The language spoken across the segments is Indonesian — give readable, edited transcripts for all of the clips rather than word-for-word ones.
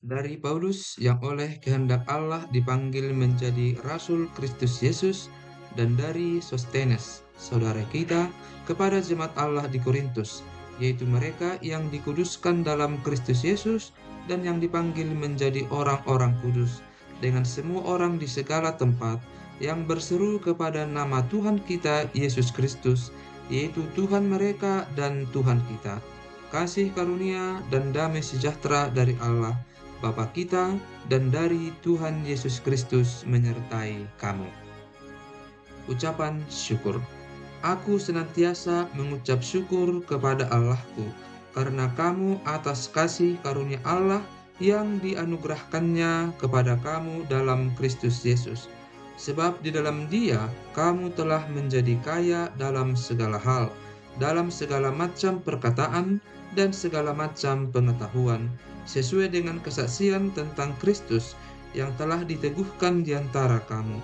Dari Paulus yang oleh kehendak Allah dipanggil menjadi Rasul Kristus Yesus, dan dari Sostenes, saudara kita, kepada jemaat Allah di Korintus, yaitu mereka yang dikuduskan dalam Kristus Yesus dan yang dipanggil menjadi orang-orang kudus, dengan semua orang di segala tempat yang berseru kepada nama Tuhan kita Yesus Kristus, yaitu Tuhan mereka dan Tuhan kita. Kasih karunia dan damai sejahtera dari Allah Bapa kita dan dari Tuhan Yesus Kristus menyertai kamu. Ucapan syukur. Aku senantiasa mengucap syukur kepada Allahku karena kamu atas kasih karunia Allah yang dianugerahkannya kepada kamu dalam Kristus Yesus. Sebab di dalam Dia kamu telah menjadi kaya dalam segala hal, dalam segala macam perkataan dan segala macam pengetahuan, sesuai dengan kesaksian tentang Kristus yang telah diteguhkan di antara kamu.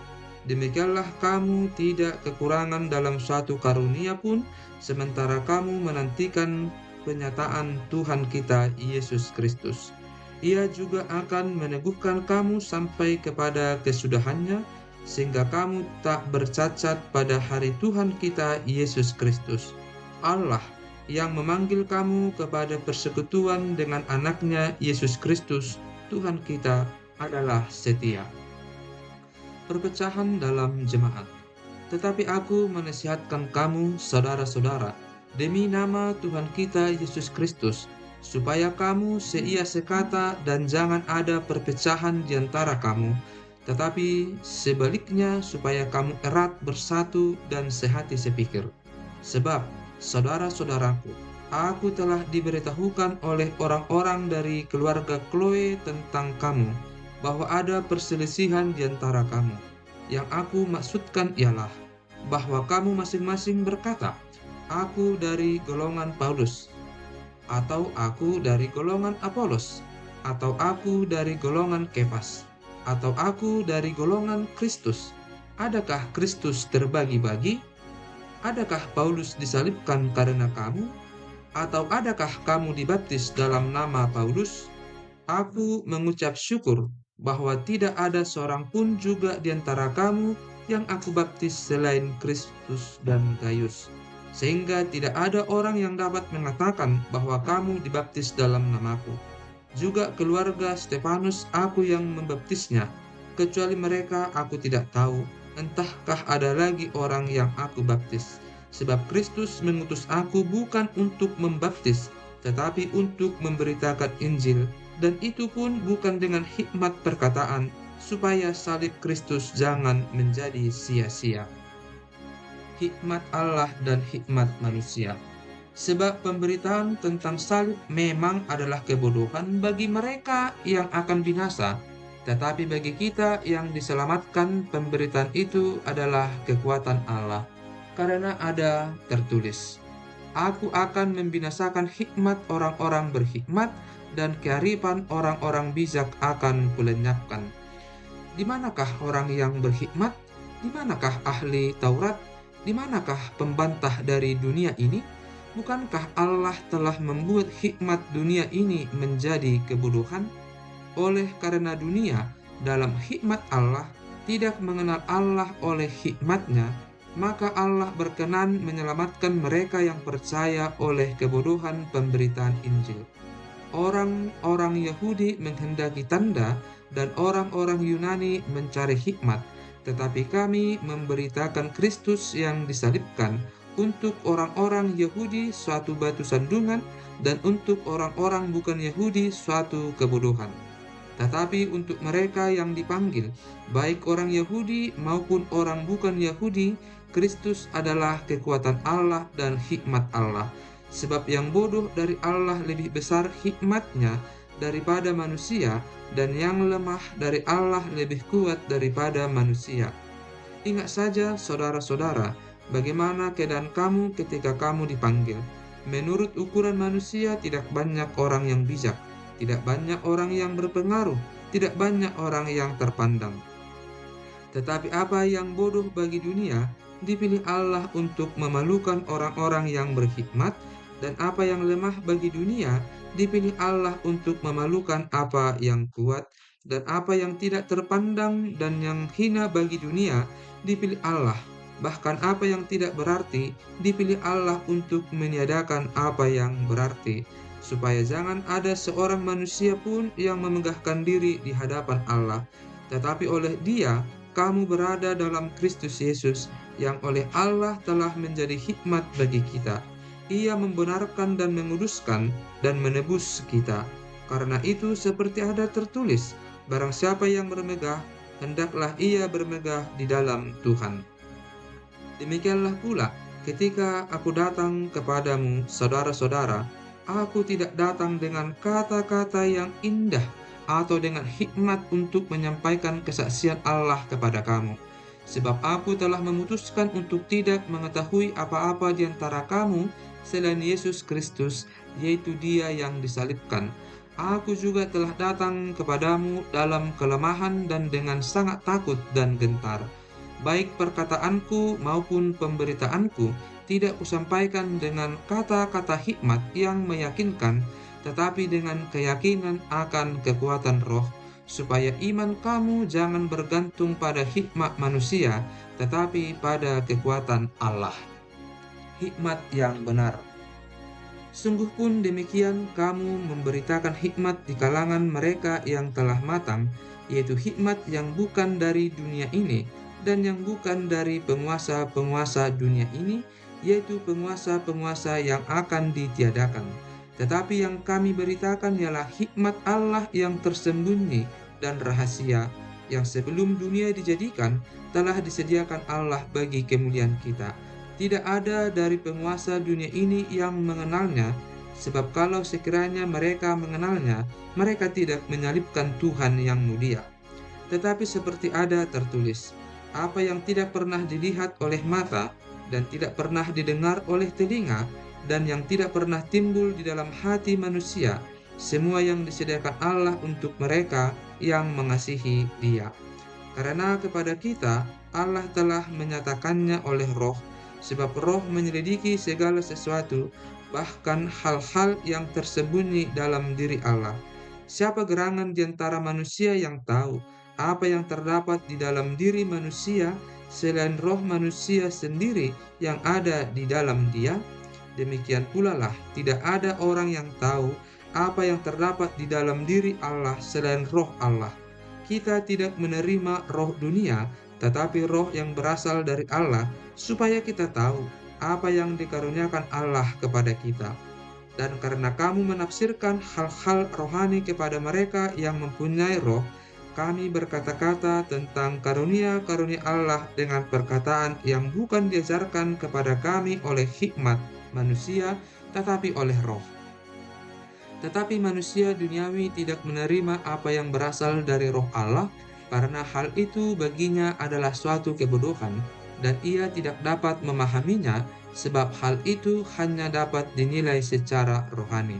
Demikianlah kamu tidak kekurangan dalam suatu karunia pun, sementara kamu menantikan penyataan Tuhan kita Yesus Kristus. Ia juga akan meneguhkan kamu sampai kepada kesudahannya, sehingga kamu tak bercacat pada hari Tuhan kita Yesus Kristus. Allah yang memanggil kamu kepada persekutuan dengan anaknya Yesus Kristus, Tuhan kita adalah setia. Perpecahan dalam jemaat. Tetapi aku menasihatkan kamu, saudara-saudara, demi nama Tuhan kita Yesus Kristus, supaya kamu seia sekata dan jangan ada perpecahan di antara kamu, tetapi sebaliknya supaya kamu erat bersatu dan sehati sepikir. Sebab, saudara-saudaraku, aku telah diberitahukan oleh orang-orang dari keluarga Chloe tentang kamu, bahwa ada perselisihan di antara kamu. Yang aku maksudkan ialah bahwa kamu masing-masing berkata, "Aku dari golongan Paulus," atau "Aku dari golongan Apolos," atau "Aku dari golongan Kefas," atau "Aku dari golongan Kristus." Adakah Kristus terbagi-bagi? Adakah Paulus disalibkan karena kamu? Atau adakah kamu dibaptis dalam nama Paulus? Aku mengucap syukur bahwa tidak ada seorang pun juga di antara kamu yang aku baptis selain Kristus dan Gaius, sehingga tidak ada orang yang dapat mengatakan bahwa kamu dibaptis dalam namaku. Juga keluarga Stefanus aku yang membaptisnya, kecuali mereka aku tidak tahu, entahkah ada lagi orang yang aku baptis. Sebab Kristus mengutus aku bukan untuk membaptis, tetapi untuk memberitakan Injil, dan itu pun bukan dengan hikmat perkataan, supaya salib Kristus jangan menjadi sia-sia. Hikmat Allah dan hikmat manusia. Sebab pemberitaan tentang salib memang adalah kebodohan bagi mereka yang akan binasa, tetapi bagi kita yang diselamatkan pemberitaan itu adalah kekuatan Allah. Karena ada tertulis, "Aku akan membinasakan hikmat orang-orang berhikmat, dan kearifan orang-orang bijak akan kulenyapkan." Di manakah orang yang berhikmat? Di manakah ahli Taurat? Di manakah pembantah dari dunia ini? Bukankah Allah telah membuat hikmat dunia ini menjadi kebodohan? Oleh karena dunia dalam hikmat Allah tidak mengenal Allah oleh hikmatnya, maka Allah berkenan menyelamatkan mereka yang percaya oleh kebodohan pemberitaan Injil. Orang-orang Yahudi menghendaki tanda dan orang-orang Yunani mencari hikmat, tetapi kami memberitakan Kristus yang disalibkan, untuk orang-orang Yahudi suatu batu sandungan, dan untuk orang-orang bukan Yahudi suatu kebodohan. Tetapi untuk mereka yang dipanggil, baik orang Yahudi maupun orang bukan Yahudi, Kristus adalah kekuatan Allah dan hikmat Allah. Sebab yang bodoh dari Allah lebih besar hikmatnya daripada manusia, dan yang lemah dari Allah lebih kuat daripada manusia. Ingat saja, saudara-saudara, bagaimana keadaan kamu ketika kamu dipanggil. Menurut ukuran manusia, tidak banyak orang yang bijak, tidak banyak orang yang berpengaruh, tidak banyak orang yang terpandang. Tetapi apa yang bodoh bagi dunia, dipilih Allah untuk memalukan orang-orang yang berhikmat, dan apa yang lemah bagi dunia, dipilih Allah untuk memalukan apa yang kuat dan apa yang tidak terpandang dan yang hina bagi dunia, dipilih Allah. Bahkan apa yang tidak berarti, dipilih Allah untuk meniadakan apa yang berarti, supaya jangan ada seorang manusia pun yang memegahkan diri di hadapan Allah. Tetapi oleh Dia, kamu berada dalam Kristus Yesus, yang oleh Allah telah menjadi hikmat bagi kita. Ia membenarkan dan menguduskan dan menebus kita. Karena itu seperti ada tertulis, barang siapa yang bermegah, hendaklah ia bermegah di dalam Tuhan. Demikianlah pula, ketika aku datang kepadamu, saudara-saudara, aku tidak datang dengan kata-kata yang indah atau dengan hikmat untuk menyampaikan kesaksian Allah kepada kamu. Sebab aku telah memutuskan untuk tidak mengetahui apa-apa di antara kamu selain Yesus Kristus, yaitu Dia yang disalibkan. Aku juga telah datang kepadamu dalam kelemahan dan dengan sangat takut dan gentar. Baik perkataanku maupun pemberitaanku tidak kusampaikan dengan kata-kata hikmat yang meyakinkan, tetapi dengan keyakinan akan kekuatan roh, supaya iman kamu jangan bergantung pada hikmat manusia, tetapi pada kekuatan Allah. Hikmat yang benar. Sungguh pun demikian kamu memberitakan hikmat di kalangan mereka yang telah matang, yaitu hikmat yang bukan dari dunia ini, dan yang bukan dari penguasa-penguasa dunia ini, yaitu penguasa-penguasa yang akan ditiadakan. Tetapi yang kami beritakan ialah hikmat Allah yang tersembunyi dan rahasia, yang sebelum dunia dijadikan, telah disediakan Allah bagi kemuliaan kita. Tidak ada dari penguasa dunia ini yang mengenalnya, sebab kalau sekiranya mereka mengenalnya, mereka tidak menyalibkan Tuhan yang mulia. Tetapi seperti ada tertulis, apa yang tidak pernah dilihat oleh mata, dan tidak pernah didengar oleh telinga, dan yang tidak pernah timbul di dalam hati manusia, semua yang disediakan Allah untuk mereka yang mengasihi Dia. Karena kepada kita, Allah telah menyatakannya oleh Roh, sebab Roh menyelidiki segala sesuatu, bahkan hal-hal yang tersembunyi dalam diri Allah. Siapa gerangan di antara manusia yang tahu apa yang terdapat di dalam diri manusia selain roh manusia sendiri yang ada di dalam dia? Demikian pula lah, tidak ada orang yang tahu apa yang terdapat di dalam diri Allah selain roh Allah. Kita tidak menerima roh dunia, tetapi roh yang berasal dari Allah, supaya kita tahu apa yang dikaruniakan Allah kepada kita. Dan karena kamu menafsirkan hal-hal rohani kepada mereka yang mempunyai roh, kami berkata-kata tentang karunia-karunia Allah dengan perkataan yang bukan diajarkan kepada kami oleh hikmat manusia, tetapi oleh roh. Tetapi manusia duniawi tidak menerima apa yang berasal dari roh Allah, karena hal itu baginya adalah suatu kebodohan, dan ia tidak dapat memahaminya, sebab hal itu hanya dapat dinilai secara rohani.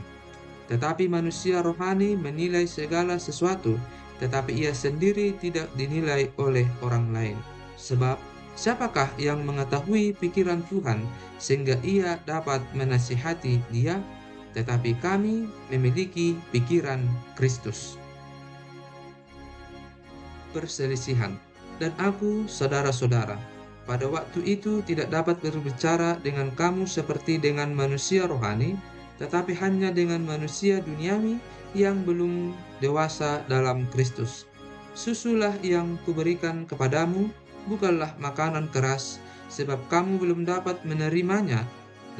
Tetapi manusia rohani menilai segala sesuatu, tetapi ia sendiri tidak dinilai oleh orang lain. Sebab, siapakah yang mengetahui pikiran Tuhan, sehingga ia dapat menasihati dia? Tetapi kami memiliki pikiran Kristus. Perselisihan. Dan aku, saudara-saudara, pada waktu itu tidak dapat berbicara dengan kamu seperti dengan manusia rohani, tetapi hanya dengan manusia duniawi yang belum dewasa dalam Kristus. Susulah yang kuberikan kepadamu, bukanlah makanan keras, sebab kamu belum dapat menerimanya,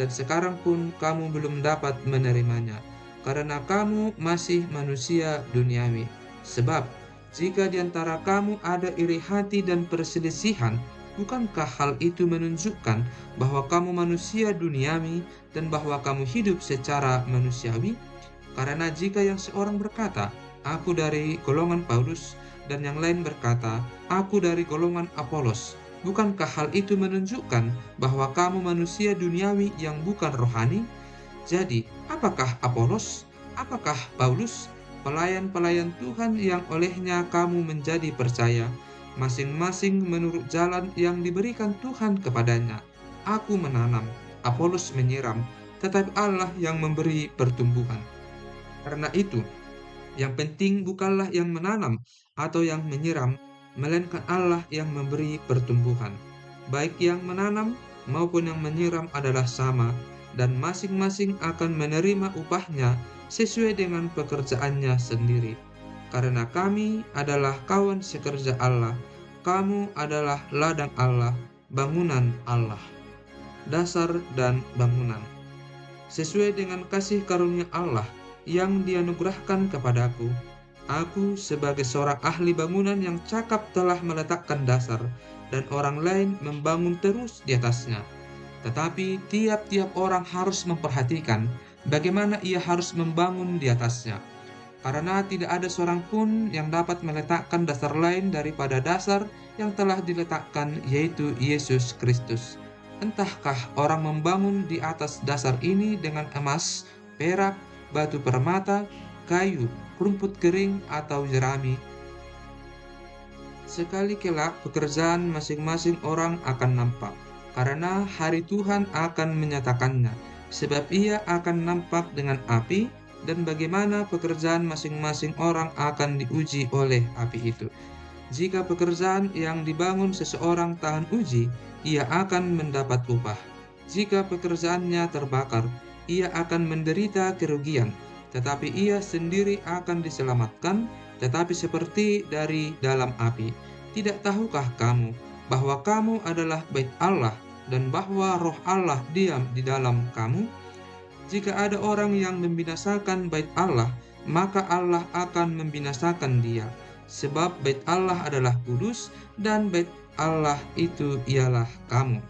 dan sekarang pun kamu belum dapat menerimanya, karena kamu masih manusia duniawi. Sebab, jika di antara kamu ada iri hati dan perselisihan, bukankah hal itu menunjukkan bahwa kamu manusia duniawi dan bahwa kamu hidup secara manusiawi? Karena jika yang seorang berkata, aku dari golongan Paulus, dan yang lain berkata, aku dari golongan Apolos, bukankah hal itu menunjukkan bahwa kamu manusia duniawi yang bukan rohani? Jadi, apakah Apolos? Apakah Paulus? Pelayan-pelayan Tuhan yang olehnya kamu menjadi percaya, masing-masing menurut jalan yang diberikan Tuhan kepadanya. Aku menanam, Apolos menyiram, tetapi Allah yang memberi pertumbuhan. Karena itu, yang penting bukanlah yang menanam atau yang menyiram, melainkan Allah yang memberi pertumbuhan. Baik yang menanam maupun yang menyiram adalah sama, dan masing-masing akan menerima upahnya sesuai dengan pekerjaannya sendiri. Karena kami adalah kawan sekerja Allah, kamu adalah ladang Allah, bangunan Allah, dasar dan bangunan. Sesuai dengan kasih karunia Allah yang dianugerahkan kepadaku, aku sebagai seorang ahli bangunan yang cakap telah meletakkan dasar, dan orang lain membangun terus di atasnya. Tetapi tiap-tiap orang harus memperhatikan bagaimana ia harus membangun di atasnya. Karena tidak ada seorang pun yang dapat meletakkan dasar lain daripada dasar yang telah diletakkan, yaitu Yesus Kristus. Entahkah orang membangun di atas dasar ini dengan emas, perak, batu permata, kayu, rumput kering, atau jerami. Sekali kelak pekerjaan masing-masing orang akan nampak, karena hari Tuhan akan menyatakannya, sebab ia akan nampak dengan api, dan bagaimana pekerjaan masing-masing orang akan diuji oleh api itu. Jika pekerjaan yang dibangun seseorang tahan uji, ia akan mendapat upah. Jika pekerjaannya terbakar, ia akan menderita kerugian, tetapi ia sendiri akan diselamatkan, tetapi seperti dari dalam api. Tidak tahukah kamu bahwa kamu adalah bait Allah dan bahwa roh Allah diam di dalam kamu? Jika ada orang yang membinasakan bait Allah, maka Allah akan membinasakan dia. Sebab bait Allah adalah kudus, dan bait Allah itu ialah kamu.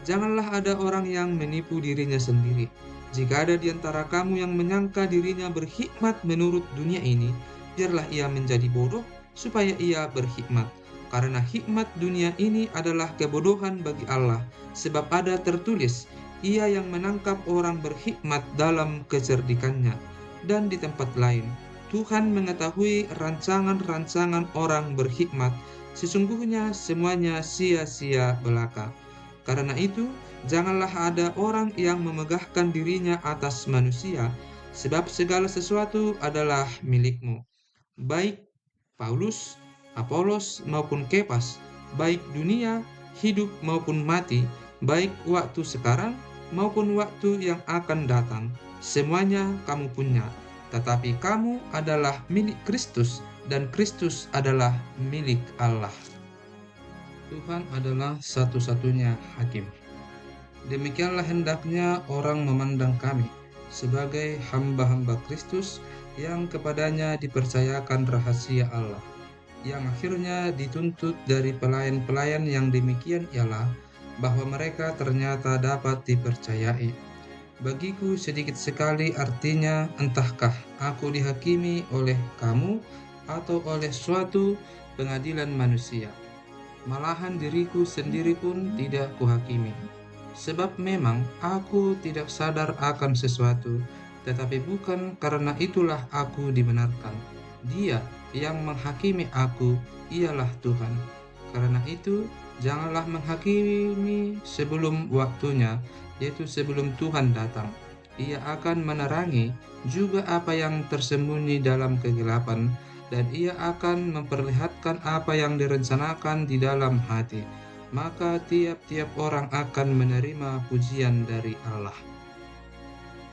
Janganlah ada orang yang menipu dirinya sendiri. Jika ada di antara kamu yang menyangka dirinya berhikmat menurut dunia ini, biarlah ia menjadi bodoh, supaya ia berhikmat. Karena hikmat dunia ini adalah kebodohan bagi Allah, sebab ada tertulis, ia yang menangkap orang berhikmat dalam kecerdikannya. Dan di tempat lain, Tuhan mengetahui rancangan-rancangan orang berhikmat, sesungguhnya semuanya sia-sia belaka. Karena itu, janganlah ada orang yang memegahkan dirinya atas manusia, sebab segala sesuatu adalah milikmu. Baik Paulus, Apolos maupun Kepas, baik dunia, hidup maupun mati, baik waktu sekarang maupun waktu yang akan datang, semuanya kamu punya. Tetapi kamu adalah milik Kristus, dan Kristus adalah milik Allah. Tuhan adalah satu-satunya hakim. Demikianlah hendaknya orang memandang kami sebagai hamba-hamba Kristus yang kepadanya dipercayakan rahasia Allah, yang akhirnya dituntut dari pelayan-pelayan yang demikian ialah bahwa mereka ternyata dapat dipercayai. Bagiku sedikit sekali artinya, entahkah aku dihakimi oleh kamu atau oleh suatu pengadilan manusia. Malahan diriku sendiri pun tidak kuhakimi. Sebab memang aku tidak sadar akan sesuatu, tetapi bukan karena itulah aku dibenarkan. Dia yang menghakimi aku ialah Tuhan. Karena itu, janganlah menghakimi sebelum waktunya, yaitu sebelum Tuhan datang. Ia akan menerangi juga apa yang tersembunyi dalam kegelapan, dan ia akan memperlihatkan apa yang direncanakan di dalam hati. Maka tiap-tiap orang akan menerima pujian dari Allah.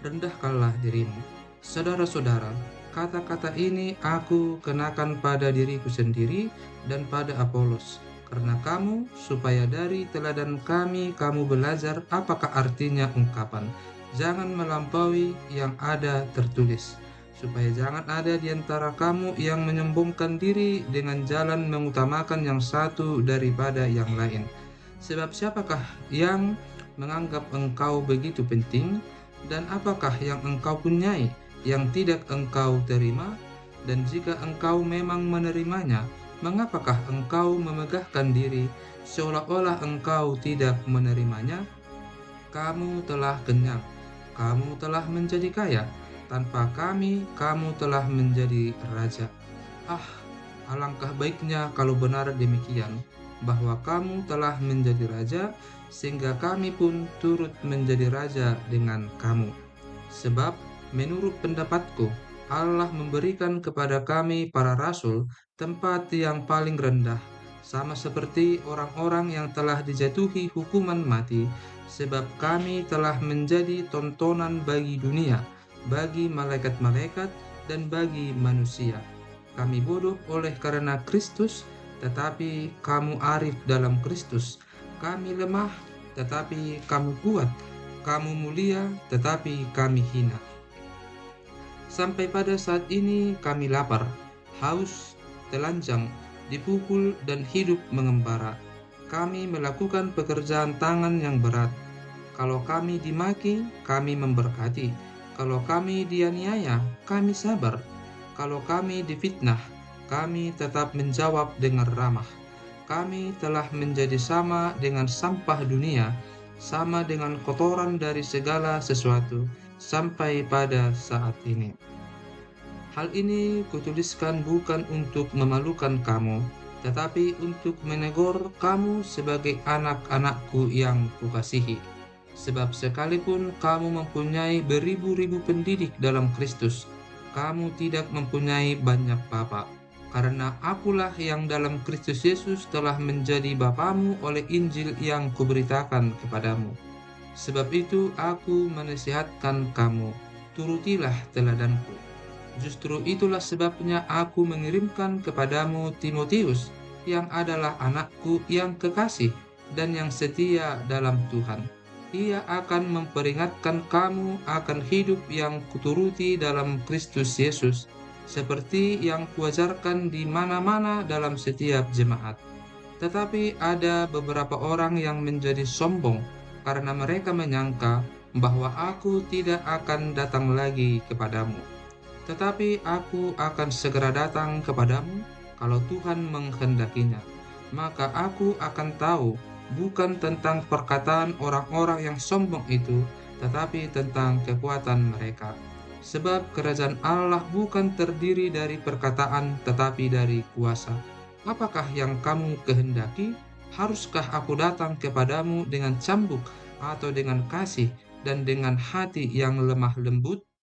Rendahkanlah dirimu. Saudara-saudara, kata-kata ini aku kenakan pada diriku sendiri dan pada Apolos, karena kamu, supaya dari teladan kami kamu belajar apakah artinya ungkapan, jangan melampaui yang ada tertulis, supaya jangan ada di antara kamu yang menyombongkan diri dengan jalan mengutamakan yang satu daripada yang lain. Sebab siapakah yang menganggap engkau begitu penting, dan apakah yang engkau punyai yang tidak engkau terima? Dan jika engkau memang menerimanya, mengapakah engkau memegahkan diri seolah-olah engkau tidak menerimanya? Kamu telah kenyang, kamu telah menjadi kaya, tanpa kami kamu telah menjadi raja. Ah, alangkah baiknya kalau benar demikian, bahwa kamu telah menjadi raja, sehingga kami pun turut menjadi raja dengan kamu. Sebab Menurut pendapatku, Allah memberikan kepada kami para rasul tempat yang paling rendah, sama seperti orang-orang yang telah dijatuhi hukuman mati, sebab kami telah menjadi tontonan bagi dunia, bagi malaikat-malaikat, dan bagi manusia. Kami bodoh oleh karena Kristus, tetapi kamu arif dalam Kristus. Kami lemah, tetapi kamu kuat. Kamu mulia, tetapi kami hina. Sampai pada saat ini kami lapar, haus, telanjang, dipukul, dan hidup mengembara. Kami melakukan pekerjaan tangan yang berat. Kalau kami dimaki, kami memberkati. Kalau kami dianiaya, kami sabar. Kalau kami difitnah, kami tetap menjawab dengan ramah. Kami telah menjadi sama dengan sampah dunia, sama dengan kotoran dari segala sesuatu, sampai pada saat ini. Hal ini kutuliskan bukan untuk memalukan kamu, tetapi untuk menegur kamu sebagai anak-anakku yang kukasihi. Sebab sekalipun kamu mempunyai beribu-ribu pendidik dalam Kristus, kamu tidak mempunyai banyak bapa. Karena akulah yang dalam Kristus Yesus telah menjadi bapamu oleh Injil yang kuberitakan kepadamu. Sebab itu aku menasihatkan kamu, turutilah teladanku. Justru itulah sebabnya aku mengirimkan kepadamu Timotius, yang adalah anakku yang kekasih dan yang setia dalam Tuhan. Ia akan memperingatkan kamu akan hidup yang kuturuti dalam Kristus Yesus, seperti yang kuajarkan di mana-mana dalam setiap jemaat. Tetapi ada beberapa orang yang menjadi sombong karena mereka menyangka bahwa aku tidak akan datang lagi kepadamu. Tetapi aku akan segera datang kepadamu kalau Tuhan menghendakinya. Maka aku akan tahu bukan tentang perkataan orang-orang yang sombong itu, tetapi tentang kekuatan mereka. Sebab kerajaan Allah bukan terdiri dari perkataan, tetapi dari kuasa. Apakah yang kamu kehendaki? Haruskah aku datang kepadamu dengan cambuk atau dengan kasih dan dengan hati yang lemah lembut?